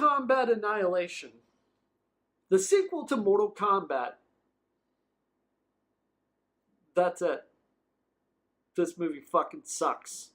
Kombat Annihilation. The sequel to Mortal Kombat. That's it. This movie fucking sucks.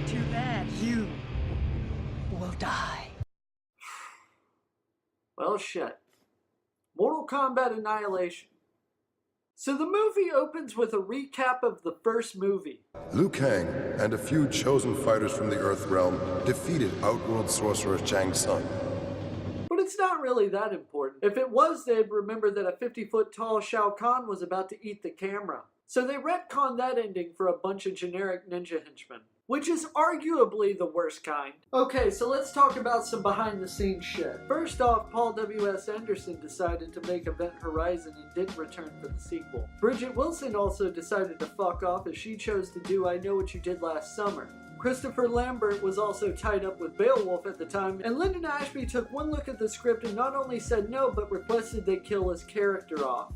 Too bad you will die. Well, shit. Mortal Kombat Annihilation. So the movie opens with a recap of the first movie. Liu Kang and a few chosen fighters from the Earth Realm defeated Outworld sorcerer Shang Tsung. But it's not really that important. If it was, they'd remember that a 50-foot tall Shao Kahn was about to eat the camera. So they retconned that ending for a bunch of generic ninja henchmen, which is arguably the worst kind. Okay, so let's talk about some behind-the-scenes shit. First off, Paul W.S. Anderson decided to make Event Horizon and didn't return for the sequel. Bridget Wilson also decided to fuck off as she chose to do I Know What You Did Last Summer. Christopher Lambert was also tied up with Beowulf at the time, and Lyndon Ashby took one look at the script and not only said no, but requested they kill his character off.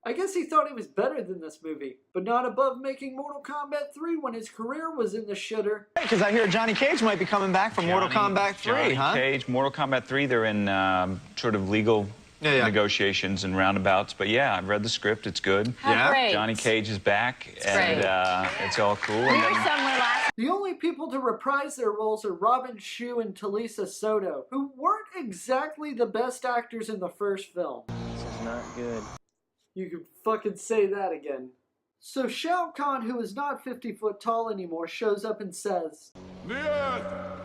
I guess he thought he was better than this movie, but not above making Mortal Kombat 3 when his career was in the shitter. Because I hear Johnny Cage might be coming back for Mortal Kombat 3, Johnny huh? Cage, Mortal Kombat 3, they're in sort of legal negotiations and roundabouts. But yeah, I've read the script, it's good. How great. Johnny Cage is back, and it's all cool. We were somewhere last. The only people to reprise their roles are Robin Shou and Talisa Soto, who weren't exactly the best actors in the first film. This is not good. You could fucking say that again. So Shao Kahn, who is not 50 foot tall anymore, shows up and says, The earth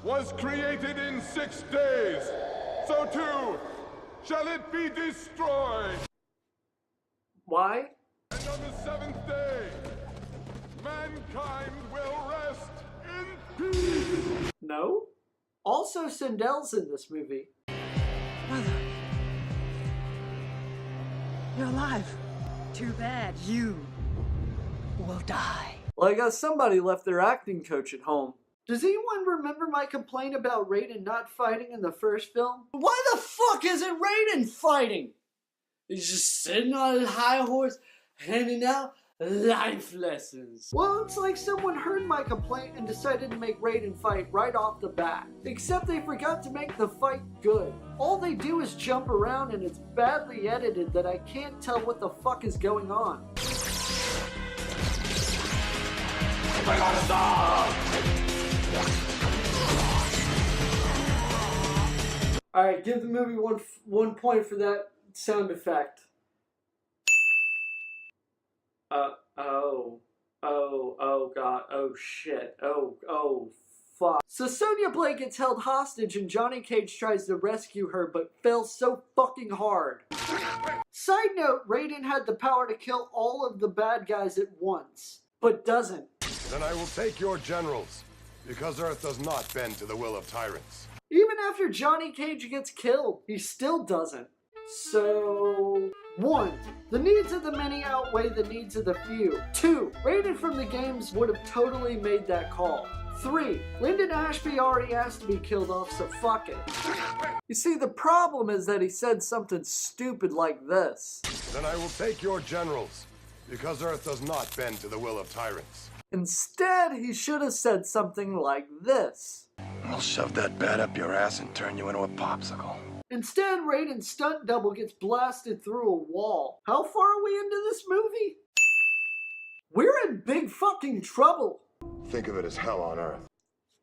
was created in 6 days, so too shall it be destroyed. why? And on the 7th day, mankind will rest in peace. No? Also, Sindel's in this movie. Mother. You're alive. Too bad you will die. Well, I guess somebody left their acting coach at home. Does anyone remember my complaint about Raiden not fighting in the first film? Why the fuck isn't Raiden fighting? He's just sitting on his high horse, handing out life lessons. Well, it's like someone heard my complaint and decided to make Raiden fight right off the bat. Except they forgot to make the fight good. All they do is jump around and it's badly edited that I can't tell what the fuck is going on. I gotta stop! Alright, give the movie one point for that sound effect. Oh god, oh shit, oh fuck. So Sonya Blade gets held hostage and Johnny Cage tries to rescue her but fails so fucking hard. Side note, Raiden had the power to kill all of the bad guys at once, but doesn't. Then I will take your generals, because Earth does not bend to the will of tyrants. Even after Johnny Cage gets killed, he still doesn't. So, 1. The needs of the many outweigh the needs of the few. 2. Raiden from the games would have totally made that call. 3. Lyndon Ashby already asked to be killed off, so fuck it. You see, the problem is that he said something stupid like this. Then I will take your generals, because Earth does not bend to the will of tyrants. Instead, he should have said something like this. I'll shove that bat up your ass and turn you into a popsicle. Instead, Raiden's stunt double gets blasted through a wall. How far are we into this movie? We're in big fucking trouble. Think of it as hell on Earth.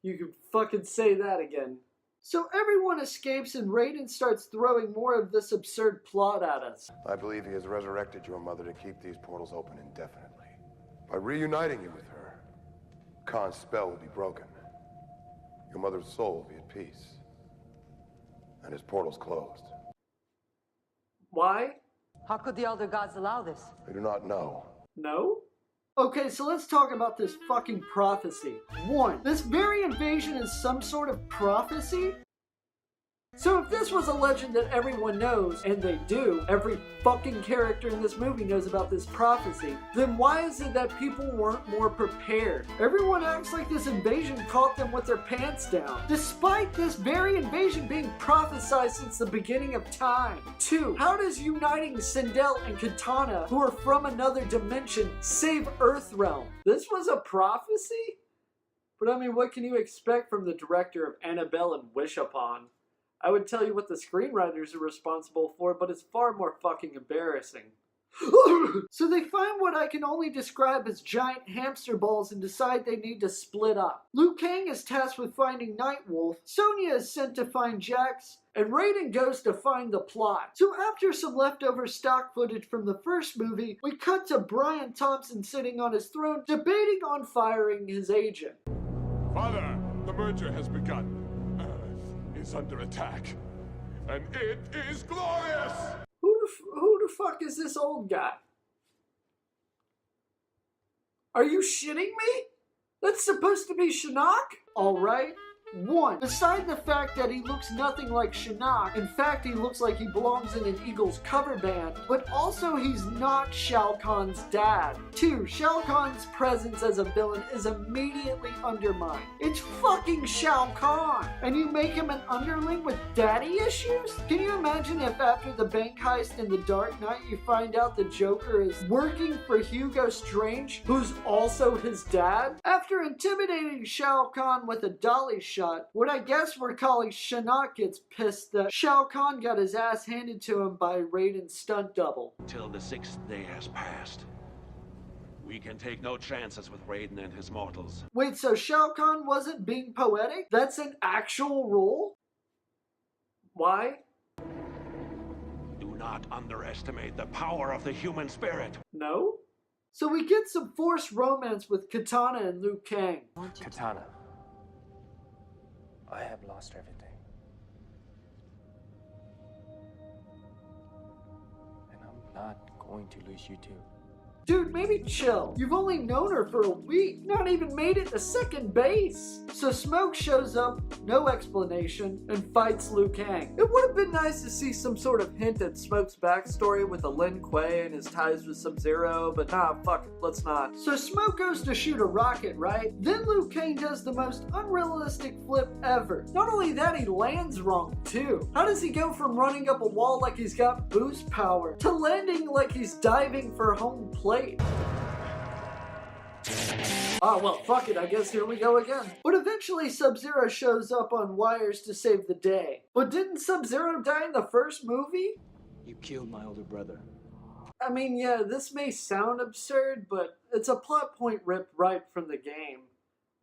You could fucking say that again. So everyone escapes and Raiden starts throwing more of this absurd plot at us. I believe he has resurrected your mother to keep these portals open indefinitely. By reuniting you with her, Khan's spell will be broken. Your mother's soul will be at peace. And his portal's closed. Why? How could the Elder Gods allow this? I do not know. No? Okay, so let's talk about this fucking prophecy. 1. This very invasion is some sort of prophecy? So if this was a legend that everyone knows, and they do, every fucking character in this movie knows about this prophecy, then why is it that people weren't more prepared? Everyone acts like this invasion caught them with their pants down, despite this very invasion being prophesied since the beginning of time. 2. How does uniting Sindel and Katana, who are from another dimension, save Earthrealm? This was a prophecy? But I mean, what can you expect from the director of Annabelle and Wish Upon? I would tell you what the screenwriters are responsible for, but it's far more fucking embarrassing. So they find what I can only describe as giant hamster balls and decide they need to split up. Liu Kang is tasked with finding Nightwolf, Sonya is sent to find Jax, and Raiden goes to find the plot. So after some leftover stock footage from the first movie, we cut to Brian Thompson sitting on his throne debating on firing his agent. Father, the merger has begun. Is under attack, and it is glorious! Who the fuck is this old guy? Are you shitting me? That's supposed to be Shinnok? Alright. 1. Beside the fact that he looks nothing like Shinnok, in fact he looks like he belongs in an Eagles cover band, but also he's not Shao Kahn's dad. 2. Shao Kahn's presence as a villain is immediately undermined. It's fucking Shao Kahn! And you make him an underling with daddy issues? Can you imagine if after the bank heist in The Dark Knight you find out the Joker is working for Hugo Strange, who's also his dad? After intimidating Shao Kahn with a dolly shot, what I guess we're calling Shinnok gets pissed that Shao Kahn got his ass handed to him by Raiden's stunt double. Till the 6th day has passed. We can take no chances with Raiden and his mortals. Wait, so Shao Kahn wasn't being poetic? That's an actual rule? Why? Do not underestimate the power of the human spirit. No? So we get some forced romance with Katana and Liu Kang. Katana, I have lost everything. And I'm not going to lose you too. Dude, maybe chill. You've only known her for a week, not even made it to second base. So Smoke shows up, no explanation, and fights Liu Kang. It would have been nice to see some sort of hint at Smoke's backstory with the Lin Kuei and his ties with Sub-Zero, but nah, fuck it, let's not. So Smoke goes to shoot a rocket, right? Then Liu Kang does the most unrealistic flip ever. Not only that, he lands wrong too. How does he go from running up a wall like he's got boost power to landing like he's diving for home plate? Ah, well, fuck it, I guess here we go again. But eventually Sub-Zero shows up on wires to save the day. But didn't Sub-Zero die in the first movie? You killed my older brother. I mean, yeah, this may sound absurd, but it's a plot point ripped right from the game.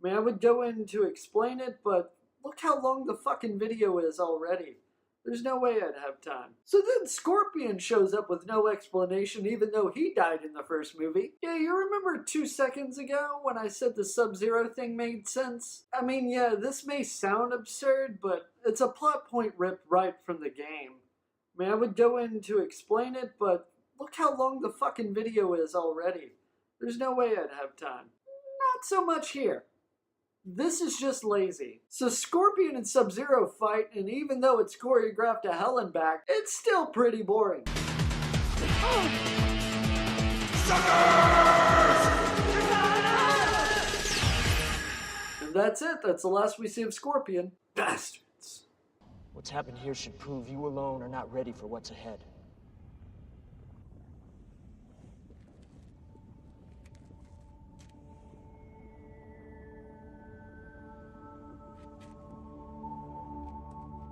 I mean, I would go in to explain it, but look how long the fucking video is already. There's no way I'd have time. So then Scorpion shows up with no explanation even though he died in the first movie. Yeah, you remember 2 seconds ago when I said the Sub-Zero thing made sense? I mean, yeah, this may sound absurd, but it's a plot point ripped right from the game. I mean, I would go in to explain it, but look how long the fucking video is already. There's no way I'd have time. Not so much here. This is just lazy. So Scorpion and Sub-Zero fight, and even though it's choreographed to hell and back, it's still pretty boring. And that's it. That's the last we see of Scorpion. Bastards. What's happened here should prove you alone are not ready for what's ahead.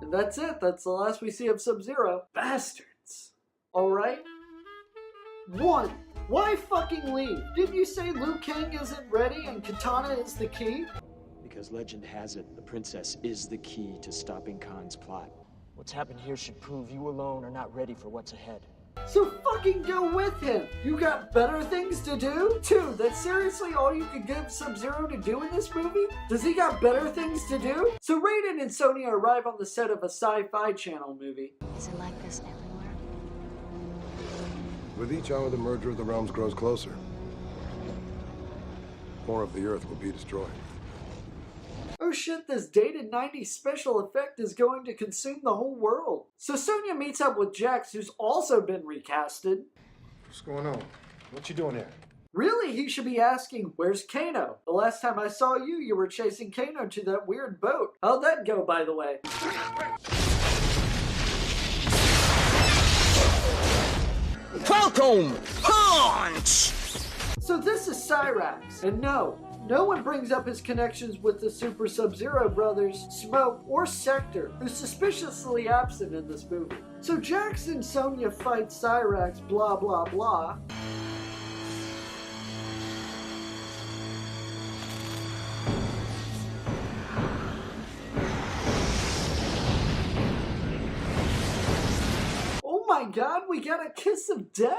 And that's it. That's the last we see of Sub-Zero. Bastards. Alright? 1. Why fucking leave? Didn't you say Liu Kang isn't ready and Katana is the key? Because legend has it, the princess is the key to stopping Khan's plot. What's happened here should prove you alone are not ready for what's ahead. So fucking go with him! You got better things to do? 2. That's seriously all you could give Sub-Zero to do in this movie? Does he got better things to do? So Raiden and Sonya arrive on the set of a sci-fi channel movie. Is it like this everywhere? With each hour, the merger of the realms grows closer. More of the Earth will be destroyed. Oh shit, this dated 90s special effect is going to consume the whole world. So Sonya meets up with Jax, who's also been recasted. What's going on? What you doing here? Really, he should be asking, where's Kano? The last time I saw you, you were chasing Kano to that weird boat. How'd that go, by the way? Falcon Punch! So this is Cyrax, and no one brings up his connections with the Super Sub-Zero brothers, Smoke, or Sector, who's suspiciously absent in this movie. So Jax and Sonya fight Cyrax, blah blah blah. Oh my god, we got a kiss of death!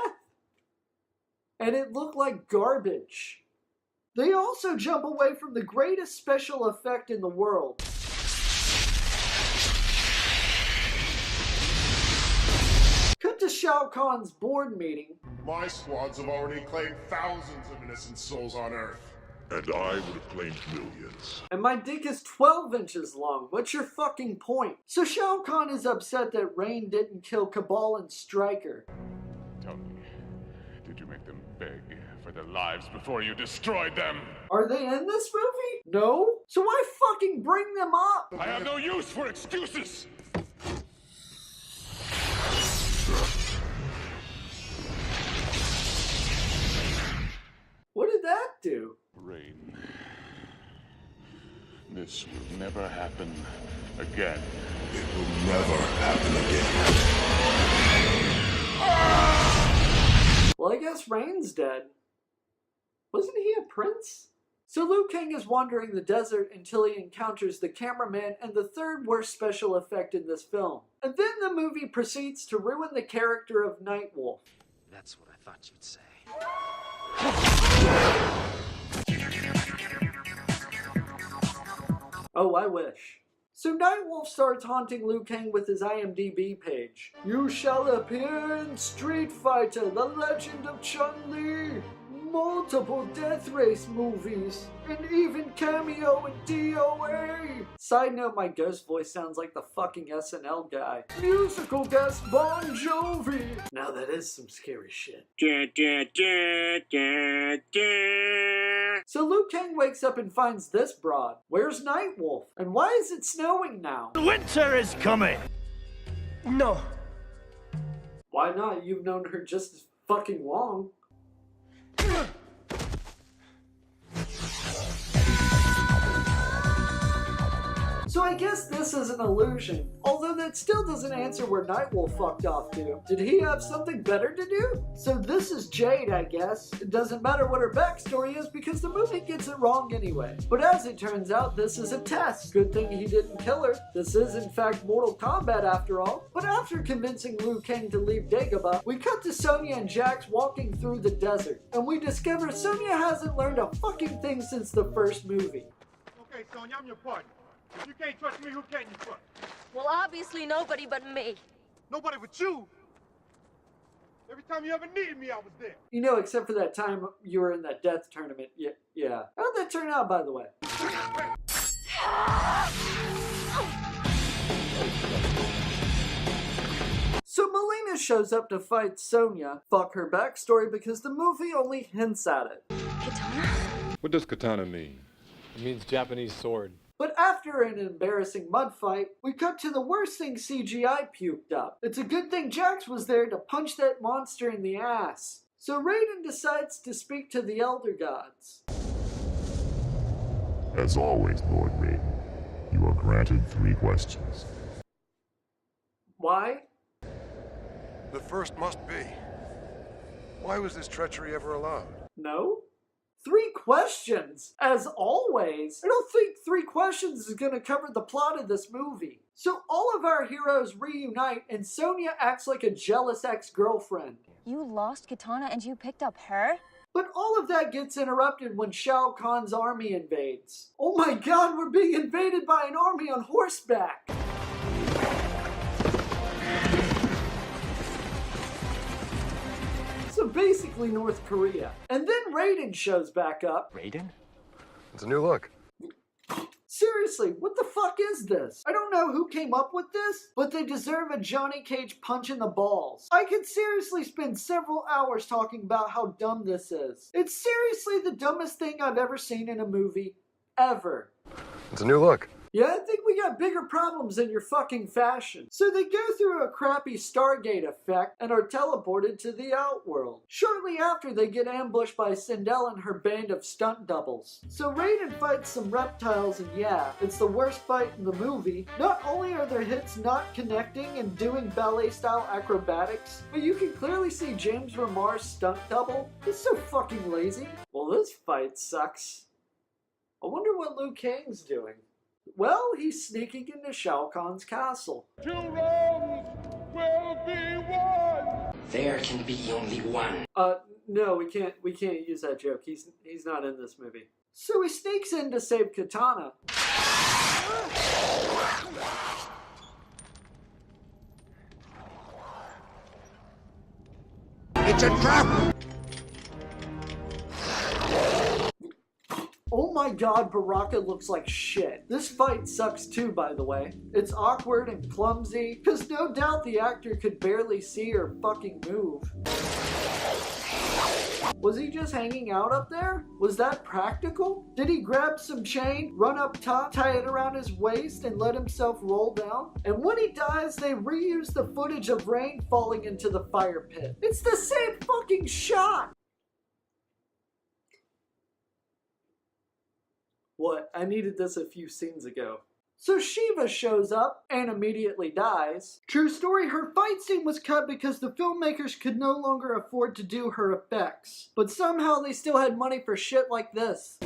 And it looked like garbage. They also jump away from the greatest special effect in the world. Cut to Shao Kahn's board meeting. My squads have already claimed thousands of innocent souls on Earth. And I would have claimed millions. And my dick is 12 inches long. What's your fucking point? So Shao Kahn is upset that Rain didn't kill Cabal and Stryker. Tell me, did you make them beg for their lives before you destroyed them? Are they in this movie? No? So why fucking bring them up? I have no use for excuses! What did that do? Rain. This will never happen again. It will never happen again. Well, I guess Rain's dead. Wasn't he a prince? So Liu Kang is wandering the desert until he encounters the cameraman and the third worst special effect in this film. And then the movie proceeds to ruin the character of Nightwolf. That's what I thought you'd say. Oh, I wish. So Nightwolf starts haunting Liu Kang with his IMDb page. You shall appear in Street Fighter, The Legend of Chun-Li, multiple Death Race movies, and even cameo in DOA. Side note, my ghost voice sounds like the fucking SNL guy. Musical guest Bon Jovi. Now that is some scary shit. So Liu Kang wakes up and finds this broad. Where's Nightwolf? And why is it snowing now? Winter is coming! No. Why not? You've known her just as fucking long. So I guess this is an illusion, although that still doesn't answer where Nightwolf fucked off to. Did he have something better to do? So this is Jade, I guess. It doesn't matter what her backstory is because the movie gets it wrong anyway. But as it turns out, this is a test. Good thing he didn't kill her. This is in fact Mortal Kombat after all. But after convincing Liu Kang to leave Dagobah, we cut to Sonya and Jax walking through the desert. And we discover Sonya hasn't learned a fucking thing since the first movie. Okay, Sonya, I'm your partner. If you can't trust me, who can you trust? Well, obviously nobody but me. Nobody but you? Every time you ever needed me, I was there. You know, except for that time you were in that death tournament. Yeah. How'd that turn out, by the way? So Melina shows up to fight Sonya. Fuck her backstory because the movie only hints at it. Katana? What does katana mean? It means Japanese sword. But after an embarrassing mud fight, we cut to the worst thing CGI puked up. It's a good thing Jax was there to punch that monster in the ass. So Raiden decides to speak to the Elder Gods. As always, Lord Raiden, you are granted 3 questions. Why? The first must be, why was this treachery ever allowed? No? 3 questions, as always. I don't think 3 questions is gonna cover the plot of this movie. So all of our heroes reunite and Sonya acts like a jealous ex-girlfriend. You lost Katana and you picked up her? But all of that gets interrupted when Shao Kahn's army invades. Oh my god, we're being invaded by an army on horseback! basically North Korea. And then Raiden shows back up. Raiden? It's a new look. Seriously, what the fuck is this? I don't know who came up with this, but they deserve a Johnny Cage punch in the balls. I could seriously spend several hours talking about how dumb this is. It's seriously the dumbest thing I've ever seen in a movie, ever. It's a new look. Yeah, I think we got bigger problems than your fucking fashion. So they go through a crappy Stargate effect and are teleported to the Outworld. Shortly after, they get ambushed by Sindel and her band of stunt doubles. So Raiden fights some reptiles, and yeah, it's the worst fight in the movie. Not only are their hits not connecting and doing ballet-style acrobatics, but you can clearly see James Remar's stunt double. He's so fucking lazy. Well, this fight sucks. I wonder what Liu Kang's doing. Well, he's sneaking into Shao Kahn's castle. 2 realms will be one. There can be only one. No, we can't use that joke. He's not in this movie. So he sneaks in to save Katana. It's a trap. Oh my god, Baraka looks like shit. This fight sucks too, by the way. It's awkward and clumsy, cause no doubt the actor could barely see or fucking move. Was he just hanging out up there? Was that practical? Did he grab some chain, run up top, tie it around his waist, and let himself roll down? And when he dies, they reuse the footage of Rain falling into the fire pit. It's the same fucking shot! What? I needed this a few scenes ago. So Shiva shows up and immediately dies. True story, her fight scene was cut because the filmmakers could no longer afford to do her effects. But somehow they still had money for shit like this.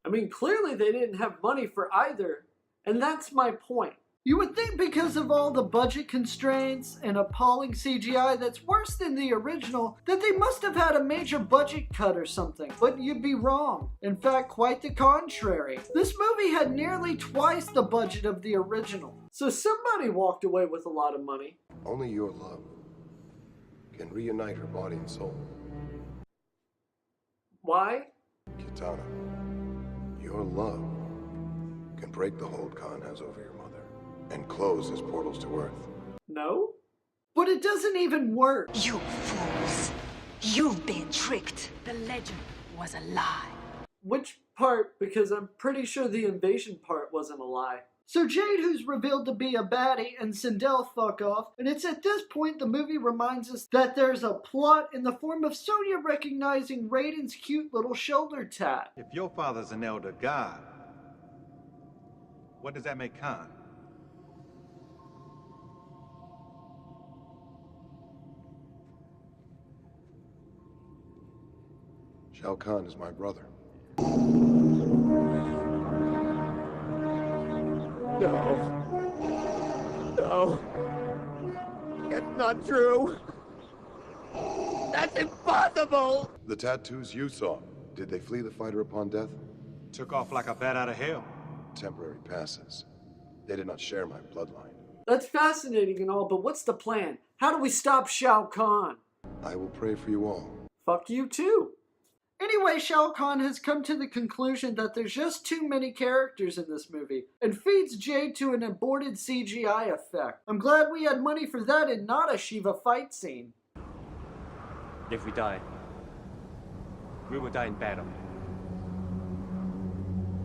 I mean, clearly they didn't have money for either. And that's my point. You would think because of all the budget constraints and appalling CGI that's worse than the original, that they must have had a major budget cut or something. But you'd be wrong. In fact, quite the contrary. This movie had nearly twice the budget of the original. So somebody walked away with a lot of money. Only your love can reunite her body and soul. Why? Kitana, your love can break the hold Khan has over your mother and close his portals to Earth. No? But it doesn't even work. You fools. You've been tricked. The legend was a lie. Which part? Because I'm pretty sure the invasion part wasn't a lie. So Jade, who's revealed to be a baddie, and Sindel fuck off, and it's at this point the movie reminds us that there's a plot in the form of Sonya recognizing Raiden's cute little shoulder tat. If your father's an elder god, what does that make Khan? Shao Kahn is my brother. No. It's not true. That's impossible. The tattoos you saw, did they flee the fighter upon death? Took off like a bat out of hell. Temporary passes. They did not share my bloodline. That's fascinating and all, but what's the plan? How do we stop Shao Kahn? I will pray for you all. Fuck you too. Anyway, Shao Kahn has come to the conclusion that there's just too many characters in this movie, and feeds Jade to an aborted CGI effect. I'm glad we had money for that and not a Shiva fight scene. If we die, we will die in battle.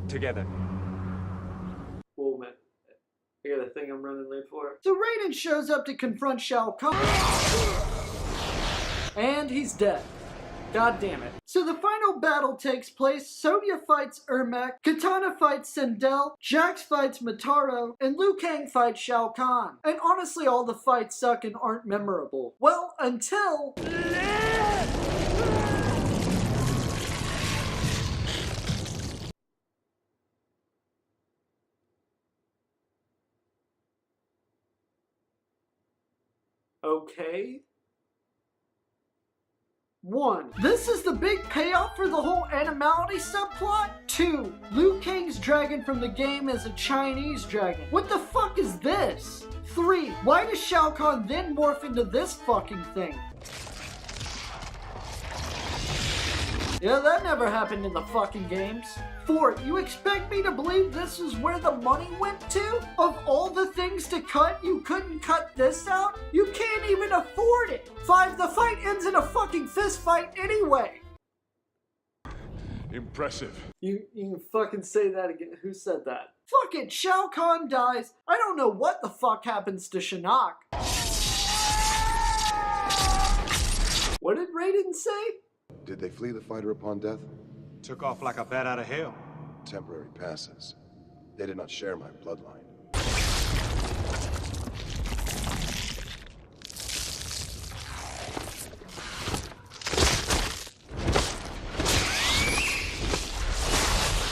Together. Whoa, man. I got a thing I'm running late for. So Raiden shows up to confront Shao Kahn. And he's dead. God damn it. So the final battle takes place. Sonya fights Ermac, Katana fights Sindel, Jax fights Mataro, and Liu Kang fights Shao Kahn. And honestly, all the fights suck and aren't memorable. Well, until... Okay. 1. This is the big payoff for the whole animality subplot. 2. Liu Kang's dragon from the game is a Chinese dragon. What the fuck is this? 3. Why does Shao Kahn then morph into this fucking thing? Yeah, that never happened in the fucking games. Fort, you expect me to believe this is where the money went to? Of all the things to cut, you couldn't cut this out? You can't even afford it! 5, the fight ends in a fucking fist fight anyway! Impressive. You can fucking say that again. Who said that? Fuck it, Shao Kahn dies. I don't know what the fuck happens to Shinnok. What did Raiden say? Did they flee the fighter upon death? Took off like a bat out of hell. Temporary passes. They did not share my bloodline.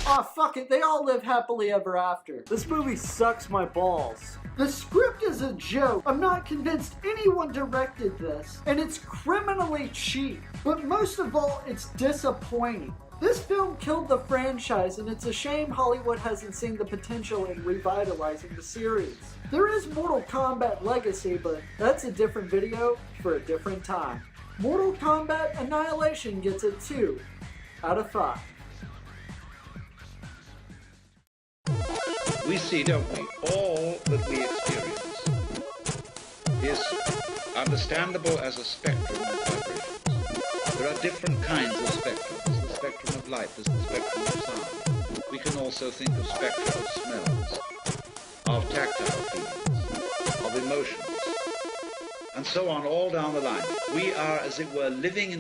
Aw, fuck it, they all live happily ever after. This movie sucks my balls. The script is a joke. I'm not convinced anyone directed this, and it's criminally cheap. But most of all, it's disappointing. This film killed the franchise, and it's a shame Hollywood hasn't seen the potential in revitalizing the series. There is Mortal Kombat Legacy, but that's a different video for a different time. Mortal Kombat Annihilation gets a 2 out of 5. We see, don't we, all that we experience is understandable as a spectrum of vibrations. There are different kinds of spectrums. There's the spectrum of light, there's the spectrum of sound. We can also think of spectra of smells, of tactile feelings, of emotions, and so on all down the line. We are, as it were, living in